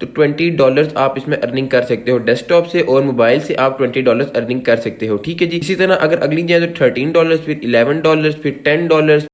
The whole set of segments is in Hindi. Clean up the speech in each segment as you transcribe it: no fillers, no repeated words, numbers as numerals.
तो $20 आप इसमें अर्निंग कर सकते हो डेस्कटॉप से, और मोबाइल से आप $20 अर्निंग कर सकते हो। ठीक है जी। इसी तरह अगर अगली जाए तो $13, फिर $11, फिर $10।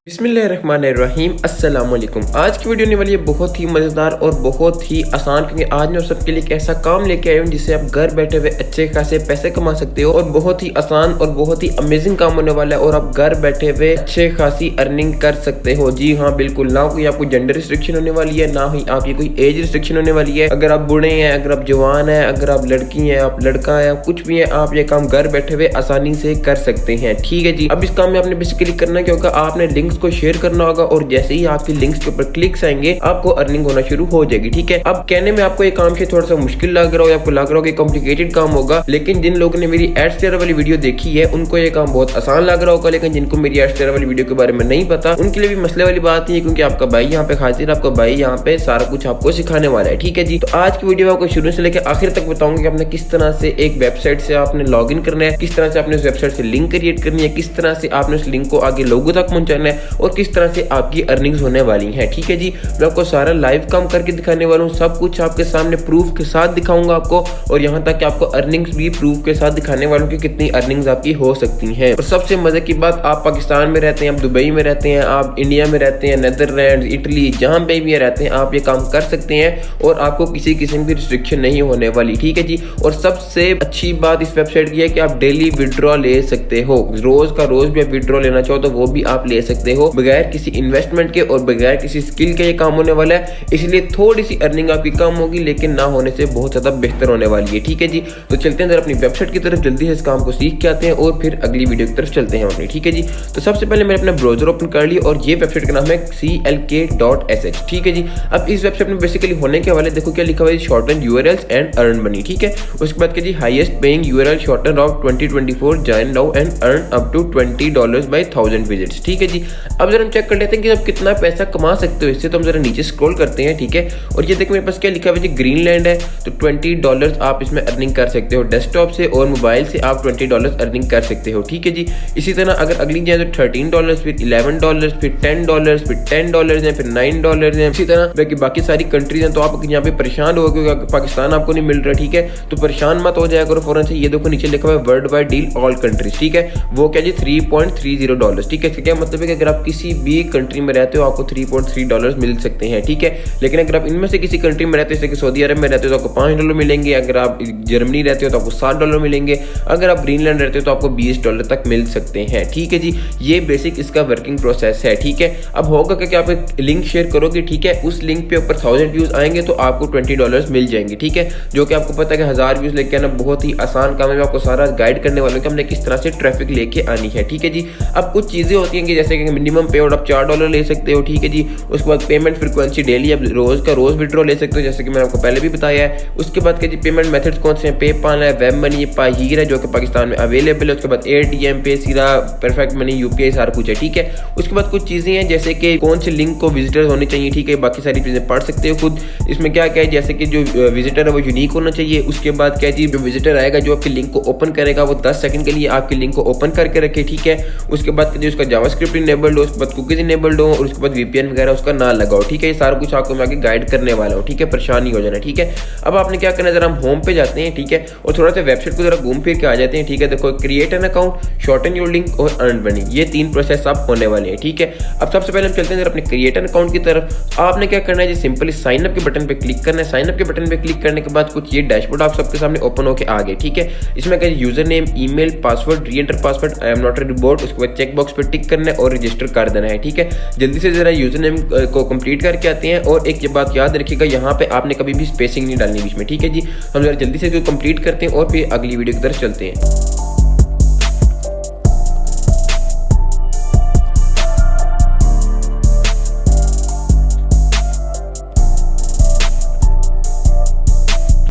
बिस्मिल्लाहिर्रहमानिर्रहीम, अस्सलाम वालेकुम। आज की वीडियो होने वाली है बहुत ही मज़ेदार और बहुत ही आसान, क्योंकि आज मैं सबके लिए एक ऐसा काम लेके आया हूँ जिससे आप घर बैठे हुए अच्छे खासे पैसे कमा सकते हो, और बहुत ही आसान और बहुत ही अमेजिंग काम होने वाला है, और आप घर बैठे हुए अच्छे खासी अर्निंग कर सकते हो। जी हाँ, बिल्कुल। ना कोई आपको जेंडर रिस्ट्रिक्शन होने वाली है, ना ही आपकी कोई एज रिस्ट्रिक्शन होने वाली है। अगर आप बूढ़े हैं, अगर आप जवान हैं, अगर आप लड़की हैं, आप लड़का है, कुछ भी है, आप ये काम घर बैठे हुए आसानी से कर सकते हैं। ठीक है जी। अब इस काम में आपने बेसिकली करना क्या होगा, आपने लिंक्स को शेयर करना होगा, और जैसे ही आपके लिंक्स के ऊपर क्लिक्स आएंगे आपको अर्निंग होना शुरू हो जाएगी। ठीक है। अब कहने में आपको ये काम से थोड़ा सा मुश्किल लग रहा हो, आपको लग रहा हो कि कॉम्प्लिकेटेड काम होगा, लेकिन जिन लोगों ने मेरी एड शेयर वाली वीडियो देखी है उनको ये काम बहुत आसान लग रहा होगा, लेकिन जिनको मेरी एड शेयर वाली वीडियो के बारे में नहीं पता उनके लिए भी मसले वाली बात नहीं है, क्योंकि आपका भाई यहाँ पे हाजिर, आपका भाई यहाँ पे सारा कुछ आपको सिखाने वाला है। ठीक है जी। तो आज की वीडियो आपको शुरू से लेकर आखिर तक बताऊंगा कि आपने किस तरह से एक वेबसाइट से आपने लॉग इन करना है, किस तरह से आपने उस वेबसाइट से लिंक क्रिएट करनी है, किस तरह से आपने उस लिंक को आगे लोगों तक पहुंचाना है, और किस तरह से आपकी अर्निंग्स होने वाली हैं। ठीक है जी। मैं आपको सारा लाइव काम करके दिखाने वाला हूँ, सब कुछ आपके सामने प्रूफ के साथ दिखाऊंगा आपको, और यहाँ तक कि आपको अर्निंग्स भी प्रूफ के साथ दिखाने वाला हूँ कि कितनी अर्निंग्स आपकी हो सकती हैं। और सबसे मजे की बात, आप पाकिस्तान में रहते हैं, आप दुबई में रहते हैं, आप इंडिया में रहते हैं, नेदरलैंड, इटली, जहां पे भी रहते हैं आप ये काम कर सकते हैं, और आपको किसी किस्म की रिस्ट्रिक्शन नहीं होने वाली। ठीक है जी। और सबसे अच्छी बात इस वेबसाइट की है कि आप डेली विड्रॉ ले सकते हो, रोज का रोज भी आप विड्रॉ लेना चाहो तो वो भी आप ले सकते हो, बगैर किसी इन्वेस्टमेंट के और बगैर किसी स्किल के ये काम होने वाला है। इसलिए थोड़ी सी अर्निंग आपकी कम होगी, लेकिन ना होने से बहुत ज्यादा बेहतर होने वाली है। ठीक है जी। तो चलते हैं जरा अपनी वेबसाइट की तरफ, जल्दी से इस काम को सीख के आते हैं और फिर अगली वीडियो की तरफ चलते हैं अपनी। ठीक है जी। तो सबसे पहले मैंने अपना ब्राउजर ओपन कर लिया, और ये वेबसाइट का नाम है CLK.sh। ठीक है जी। अब इस वेबसाइट में बेसिकली होने के वाले देखो क्या लिखा हुआ है, shorten URLs and earn money. ठीक है। उसके बाद क्या जी, highest paying URL shorten of 2024, join now and earn up to $20 by 1000 visits. ठीक है जी। अब जरा हम चेक कर लेते हैं कि आप कितना पैसा कमा सकते हो इससे। तो हम जरा नीचे स्क्रॉल करते हैं। ठीक है। और ये देखो मेरे पास क्या लिखा हुआ है जी, ग्रीनलैंड है, तो $20 आप इसमें अर्निंग कर सकते हो डेस्कटॉप से, और मोबाइल से आप $20 अर्निंग कर सकते हो। ठीक है जी। इसी तरह अगर अगली जाए तो $13, फिर $11, फिर $10, फिर $10 है, फिर $9 है। इसी तरह बाकी सारी कंट्रीज हैं। तो आप यहाँ पे परेशान हो क्योंकि पाकिस्तान आपको नहीं मिल रहा। ठीक है। तो परेशान मत हो जाया करो फौरन से। ये देखो नीचे लिखा हुआ है world wide deal all countries. ठीक है। वो क्या जी, $3.30। ठीक है। इसका क्या मतलब है कि अगर आप किसी भी कंट्री में रहते हो आपको $3.30 मिल सकते हैं। ठीक है। लेकिन अगर आप इनमें से किसी कंट्री में रहते हो, जैसे कि सऊदी अरब में रहते हो तो आपको $5 मिलेंगे, अगर आप जर्मनी रहते हो तो आपको $7 मिलेंगे, अगर आप ग्रीनलैंड रहते हो तो आपको $20 तक मिल सकते हैं। ठीक है जी। ये बेसिक इसका वर्किंग प्रोसेस है। ठीक है। अब होगा कि आप एक लिंक शेयर करोगे, ठीक है, उस लिंक पे ऊपर 1000 व्यूज आएंगे तो आपको $20 मिल जाएंगे। ठीक है। जो कि आपको पता है कि 1000 व्यूज लेके आना बहुत ही आसान काम है। मैं आपको सारा गाइड करने वाला हूँ कि हमने किस तरह से ट्रैफिक लेके आनी है। ठीक है जी। अब कुछ चीजें होती हैं कि जैसे कि मिनिमम पे आउट आप $4 ले सकते हो। ठीक है जी। उसके बाद पेमेंट फ्रीक्वेंसी डेली आप रोज का रोज विड्रॉ ले सकते हो, जैसे कि मैंने आपको पहले भी बताया है। उसके बाद क्या जी, पेमेंट मेथड्स कौन से हैं, पेपाल है, वेब मनी, पाहीर है जो कि पाकिस्तान में अवेलेबल है। उसके बाद ATM पे, सीधा, परफेक्ट मनी, UPI सारा कुछ है। ठीक है। उसके बाद कुछ चीजें हैं जैसे कि कौन से लिंक को विजिटर होने चाहिए। ठीक है। बाकी सारी चीजें पढ़ सकते हो खुद। इसमें क्या क्या है, जैसे कि जो विजिटर है वो यूनिक होना चाहिए। उसके बाद क्या जी, जो विजिटर आएगा जो आपकी लिंक को ओपन करेगा वो 10 सेकंड के लिए आपकी लिंक को ओपन करके रखे। ठीक है। उसके बाद उसका जावास्क्रिप्ट इनेबल्ड हो, उसके बाद कुकीज इनेबल्ड हो, और उसके बाद VPN वगैरह उसका ना लगाओ। ठीक है। ये सारा कुछ आपको मैं आगे गाइड करने वाला हूँ। ठीक है। परेशान नहीं हो जाना। ठीक है। अब आपने क्या करना है, जरा हम होम पे जाते हैं। ठीक है। और थोड़ा सा वेबसाइट को जरा घूम फिर के आ जाते हैं। ठीक है। देखो, create an account, shorten your link और अर्न मनी, ये 3 प्रोसेस आप होने वाले हैं। ठीक है। अब सबसे पहले हम चलते हैं जरा अपने क्रिएट एन अकाउंट की तरफ। आपने क्या करना है जी, सिंपली साइन अप के बटन पे क्लिक करना है। साइन अप के बटन पे क्लिक करने के बाद कुछ ये डैशबोर्ड आप सबके सामने ओपन होकर आ गए। ठीक है। इसमें क्या यूजर नेम, ईमेल, पासवर्ड, री enter password, I am not a robot. उसके बाद चेक बॉक्स पे टिक करना है और रजिस्टर कर देना है। ठीक है। जल्दी से जरा यूजर नेम को कंप्लीट करके आते हैं, और एक ये बात याद रखिएगा, यहाँ पे आपने कभी भी स्पेसिंग नहीं डालनी बीच में। ठीक है जी। हम जरा जल्दी से कंप्लीट करते हैं और फिर अगली वीडियो की तरफ चलते हैं।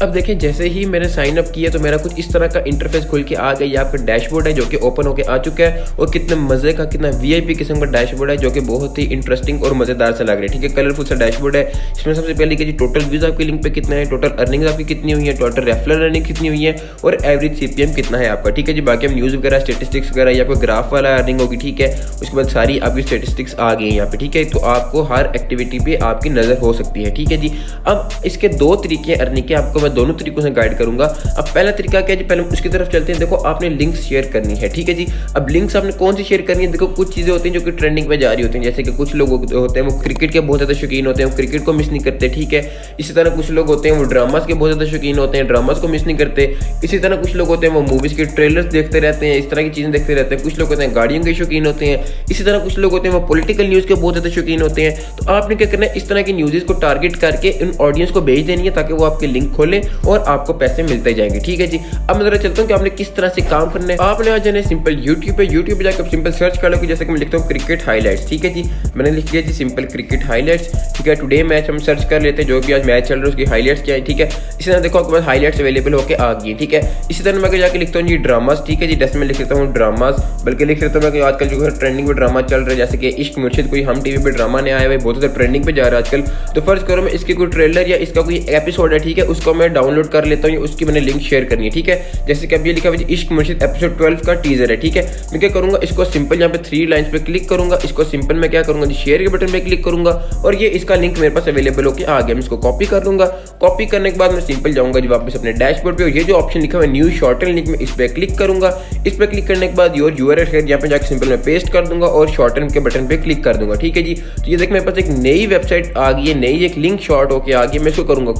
अब देखिए जैसे ही मैंने साइन अप किया तो मेरा कुछ इस तरह का इंटरफेस खुल के आ गया। यहाँ पे डैशबोर्ड है जो कि ओपन होके आ चुका है और कितने मजे का, कितना वीआईपी किस्म का डैशबोर्ड है जो कि बहुत ही इंटरेस्टिंग और मजेदार सा लग रहा है। ठीक है, कलरफुल सा डैशबोर्ड है। इसमें सबसे पहले कि टोटल व्यूज आपके लिंक पे कितना है, टोटल अर्निंग आपकी कितनी हुई है, टोटल रेफरल अर्निंग कितनी हुई है और एवरेज सीपीएम कितना है आपका। ठीक है जी, बाकी हम न्यूज़ वगैरह स्टेटिस्टिक्स वगैरह या कोई ग्राफ वाला अर्निंग होगी। ठीक है, उसके बाद सारी आपकी स्टेटिस्टिक्स आ गई है यहाँ पे। ठीक है, तो आपको हर एक्टिविटी पे आपकी नजर हो सकती है। ठीक है जी, अब इसके दो तरीके अर्निंग के, आपको मैं दोनों तरीकों से गाइड करूंगा। अब पहला तरीका क्या है जी, पहले उसकी तरफ चलते हैं। देखो आपने लिंक्स शेयर करनी है। ठीक है जी, अब लिंक्स आपने कौन सी शेयर करनी है, देखो कुछ चीजें होती हैं जो कि ट्रेंडिंग पे जा रही होती हैं। जैसे कि कुछ लोग होते हैं वो क्रिकेट के बहुत ज्यादा शौकीन होते हैं, वो क्रिकेट को मिस नहीं करते। ठीक है, इसी तरह कुछ लोग होते हैं वो ड्रामास के बहुत ज्यादा शौकीन होते हैं, ड्रामास को मिस नहीं करते। इसी तरह कुछ लोग होते हैं वो मूवीज के ट्रेलर्स देखते रहते हैं, इस तरह की चीजें देखते रहते हैं। कुछ लोग होते हैं गाड़ियों के शौकीन होते हैं। इसी तरह कुछ लोग होते हैं वो पॉलिटिकल न्यूज के बहुत ज्यादा शौकीन होते हैं। तो आपने क्या करना है, इस तरह की न्यूज़ को टारगेट करके इन ऑडियंस को भेज देनी है ताकि वो आपके लिंक खोलें और आपको पैसे मिलते जाएंगे। ठीक है जी, अब मैं जरा चलता हूँ कि आपने किस तरह से काम करना है। आपने आ जाना है सिंपल यूट्यूब पे जाकर सिंपल सर्च कर लो कि जैसे कि मैं लिखता हूँ क्रिकेट हाईलाइट्स। ठीक है जी, मैंने लिख दिया जी सिंपल क्रिकेट हाईलाइट्स। ठीक है, टुडे मैच हम सर्च कर लेते हैं, जो भी आज मैच चल रहा है उसकी हाईलाइट्स क्या है। ठीक है, इसी तरह देखो आपके पास हाईलाइट्स अवेलेबल होकर आ गई। ठीक है, इसी तरह मैं जाकर लिखता हूँ जी ड्रामास। ठीक है जी, जैसे मैं लिख लेता हूँ ड्रामास, बल्कि लिख लेता हूँ मैं आजकल जो है ट्रेंडिंग पे ड्रामा चल रहा है, जैसे कि इश्क मुर्शिद कोई हम टीवी पे ड्रामा ने आया है, बहुत ज़्यादा ट्रेंडिंग पे जा रहा है आजकल। तो फर्ज करो मैं इसकी कोई ट्रेलर या इसका कोई एपिसोड है, ठीक है, उसको मैं डाउनलोड कर लेता हूँ, उसकी मैंने लिंक शेयर करनी है। ठीक है, जैसे कि अब ये लिखा हुआ इश्क मुर्शिद एपिसोड 12 का टीजर है। ठीक है, मैं क्या करूंगा, इसको सिंपल यहाँ पे 3 लाइंस पे क्लिक करूंगा, इसको सिंपल मैं क्या करूंगा, शेयर के बटन पे क्लिक करूंगा और ये इसका लिंक मेरे पास अवेलेबल होकर आ गया। मैं इसको कॉपी कर लूंगा। कॉपी करने के बाद मैं सिंपल जाऊंगा जी वापस अपने डैशबोर्ड पे और ये जो ऑप्शन लिखा हुआ है न्यू शॉर्टन लिंक में, इस पर क्लिक करूंगा। इस पर क्लिक करने के बाद योर यूआरएल है, यहाँ पे जाकर सिंपल मैं पेस्ट कर दूंगा और शॉर्टन के बटन पे क्लिक कर दूंगा। ठीक है जी, तो ये देख मेरे पास एक नई वेबसाइट आ गई है, नई एक लिंक शॉर्ट होकर आ गई। मैं इसको करूंगा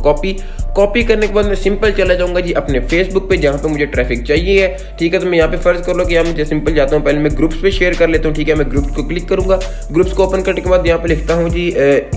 कॉपी करने के बाद मैं सिंपल चला जाऊंगा जी अपने फेसबुक पे जहां पे मुझे ट्रैफिक चाहिए है। ठीक है, तो मैं यहाँ पे फर्ज कर लो कि यहाँ मुझे सिंपल जाता हूँ, पहले मैं ग्रुप्स पे शेयर कर लेता हूँ। ठीक है, मैं ग्रुप्स को क्लिक करूंगा। ग्रुप्स को ओपन करने के बाद यहाँ पे लिखता हूँ जी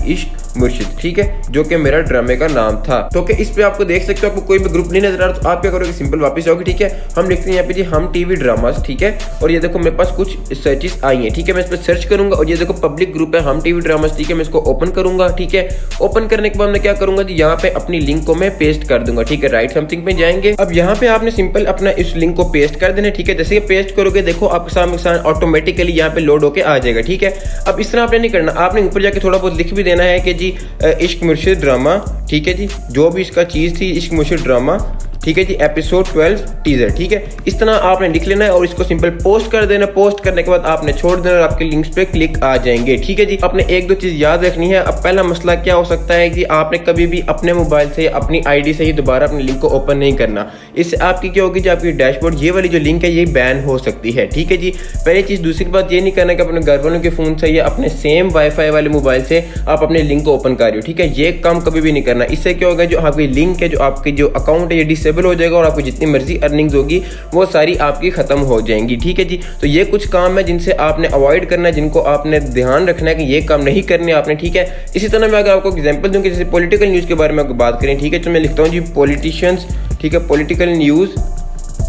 इश्क मुर्शिद। ठीक है, जो कि मेरा ड्रामे का नाम था। तो इस पे आपको देख सकते हो आपको कोई भी ग्रुप नहीं नजर आ रहा, तो आप क्या करोगे, सिंपल वापस आओगे। ठीक है, हम लिखते हैं यहाँ पे जी हम टीवी ड्रामास। ठीक है, और ये देखो मेरे पास कुछ सर्चेस आई हैं। ठीक है, मैं इस पर सर्च करूंगा और ये देखो पब्लिक ग्रुप है हम टीवी ड्रामास। ठीक है, मैं इसको ओपन करूंगा। ठीक है, ओपन करने के बाद मैं क्या करूंगा जी, यहाँ पे अपनी लिंक को मैं पेस्ट कर दूंगा। ठीक है, राइट समथिंग पे जाएंगे। अब यहाँ पे आपने सिंपल अपना इस लिंक को पेस्ट कर देना। ठीक है, जैसे कि पेस्ट करोगे देखो आपके सामने ऑटोमेटिकली यहाँ पे लोड होके आ जाएगा। ठीक है, अब इस तरह आपने नहीं करना, आपने ऊपर जाके थोड़ा बहुत लिख भी देना है कि जी इश्क मुर्शिद ड्रामा। ठीक है जी, जो भी इसका चीज थी इश्क मुर्शिद ड्रामा। ठीक है जी, एपिसोड 12 टीजर। ठीक है, इस तरह आपने लिख लेना है और इसको सिंपल पोस्ट कर देना। पोस्ट करने के बाद आपने छोड़ देना और आपके लिंक्स पे क्लिक आ जाएंगे। ठीक है जी, आपने एक दो चीज याद रखनी है। अब पहला मसला क्या हो सकता है कि आपने कभी भी अपने मोबाइल से अपनी आईडी से ही दोबारा अपने लिंक को ओपन नहीं करना। इससे आपकी क्या होगी, जो आपकी डैशबोर्ड ये वाली जो लिंक है ये बैन हो सकती है। ठीक है जी, पहली चीज। दूसरी बात ये नहीं करना कि अपने घर वालों के फोन से या अपने सेम वाईफाई वाले मोबाइल से आप अपने लिंक को ओपन कर रहे हो। ठीक है, ये काम कभी भी नहीं करना। इससे क्या होगा, जो आपकी लिंक है, जो आपकी जो अकाउंट है ये डिसेबल हो जाएगा और आपको जितनी मर्जी अर्निंग्स होगी वो सारी आपकी खत्म हो जाएंगी। ठीक है जी, तो ये कुछ काम है जिनसे आपने अवॉइड करना है, जिनको आपने ध्यान रखना है कि ये काम नहीं करने आपने। ठीक है, इसी तरह मैं अगर आपको एग्जांपल दूं कि जैसे पॉलिटिकल न्यूज़ के बारे में बात करें। ठीक है, तो मैं लिखता हूँ जी पॉलिटिशियंस। ठीक है, पॉलिटिकल न्यूज़।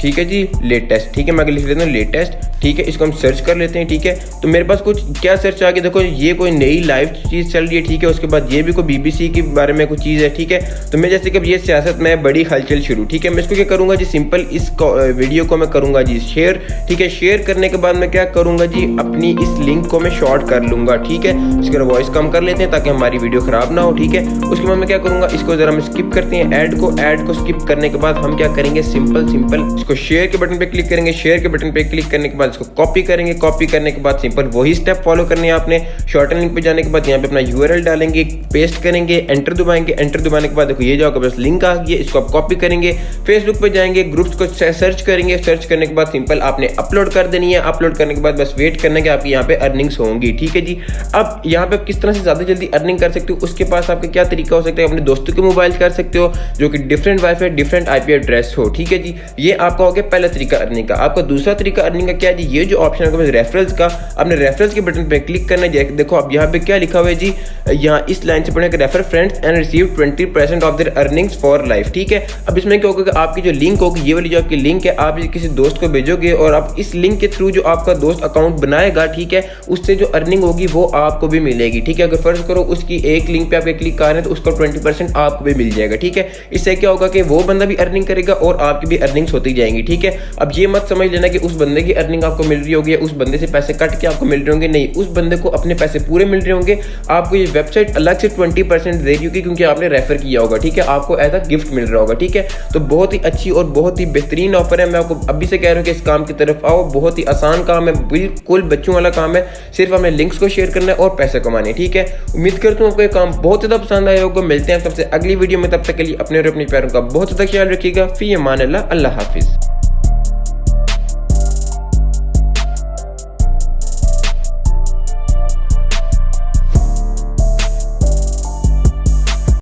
ठीक है जी, लेटेस्ट। ठीक है, मैं लिख लेता हूँ लेटेस्ट। ठीक है, इसको हम सर्च कर लेते हैं। ठीक है, तो मेरे पास कुछ क्या सर्च आ गया, देखो ये कोई नई लाइव चीज़ चल रही है। ठीक है, उसके बाद ये भी कोई बीबीसी के बारे में कुछ चीज़ है। ठीक है, तो मैं जैसे कि ये सियासत में बड़ी हलचल शुरू। ठीक है, मैं इसको क्या करूँगा जी, सिंपल इस वीडियो को मैं करूँगा जी शेयर। ठीक है, शेयर करने के बाद मैं क्या करूँगा जी, अपनी इस लिंक को मैं शॉर्ट कर लूँगा। ठीक है, इसके वॉइस कम कर लेते हैं ताकि हमारी वीडियो ख़राब ना हो। ठीक है, उसके बाद मैं क्या करूँगा, इसको ज़रा मैं स्किप करते हैं ऐड को स्किप करने के बाद हम क्या करेंगे, सिंपल इसको शेयर के बटन पे क्लिक करेंगे। शेयर के बटन पे क्लिक करने के बाद इसको कॉपी करेंगे। कॉपी करने के बाद सिंपल वही स्टेप फॉलो करने हैं आपने। शॉर्टन लिंक पे जाने के बाद यहाँ पे अपना यूआरएल डालेंगे, पेस्ट करेंगे, एंटर दबाएंगे। एंटर दबाने के बाद देखो ये जो आपके पास लिंक आ गई है, इसको आप कॉपी करेंगे। फेसबुक पे जाएंगे, ग्रुप्स को सर्च करेंगे। सर्च करने के बाद सिंपल आपने अपलोड कर देनी है। अपलोड करने के बाद बस वेट करना है कि आपकी यहाँ पे अर्निंग्स होंगी। ठीक है जी, अब यहाँ पे किस तरह से ज्यादा जल्दी अर्निंग कर सकते हो, उसके पास आपका क्या तरीका हो सकता है, अपने दोस्तों के मोबाइल कर सकते हो जो कि different wifi different IP address हो। ठीक है जी, ये आपका हो गया पहला तरीका अर्निंग का। आपका दूसरा तरीका अर्निंग का क्या है, जी ये जो ऑप्शन है रेफरल्स का, आपने रेफरल्स के बटन पे क्लिक करना है। देखो अब यहाँ पे क्या लिखा हुआ है जी, यहाँ इस लाइन से पढ़ेगा refer friends and receive 20% of their earnings for life. ठीक है, अब इसमें क्या होगा कि आपकी जो लिंक होगी, ये वाली जो आपकी लिंक है, आप किसी दोस्त को भेजोगे और आप इस लिंक के थ्रू जो आपका दोस्त अकाउंट बनाएगा, ठीक है, उससे जो अर्निंग होगी वो आपको भी मिलेगी। ठीक है, अगर फर्ज करो उसकी एक लिंक पे आप क्लिक कर रहे हैं तो उसका 20% आपको भी मिल जाएगा। ठीक है, इससे क्या होगा कि वो बंदा भी अर्निंग करेगा और आपकी भी अर्निंग्स होती जाएंगी। ठीक है, अब ये मत समझ लेना कि उस बंदे की अर्निंग आपको मिल रही होगी, उस बंदे से पैसे कट के आपको मिल रहे होंगे, नहीं, उस बंदे को अपने पैसे पूरे मिल रहे होंगे। आपको ये वेबसाइट अलग से 20% दे रही होगी क्योंकि आपने रेफर किया होगा। ठीक है, आपको एज अ गिफ्ट मिल रहा होगा। ठीक है, तो बहुत ही अच्छी और बहुत ही बेहतरीन ऑफर है। मैं आपको अभी से कह रहा हूँ कि इस काम की तरफ आओ, बहुत ही आसान काम है, बिल्कुल बच्चों वाला काम है, सिर्फ हमें लिंक्स को शेयर करना है और पैसे कमाने। ठीक है, उम्मीद करता हूँ आपको ये काम बहुत ज्यादा पसंद आया होगा। मिलते हैं सबसे अगली वीडियो में, तब तक के लिए अपने और अपने प्यारों का बहुत ज्यादा ख्याल रखिएगा। फी अमान अल्लाह, अल्लाह हाफिज।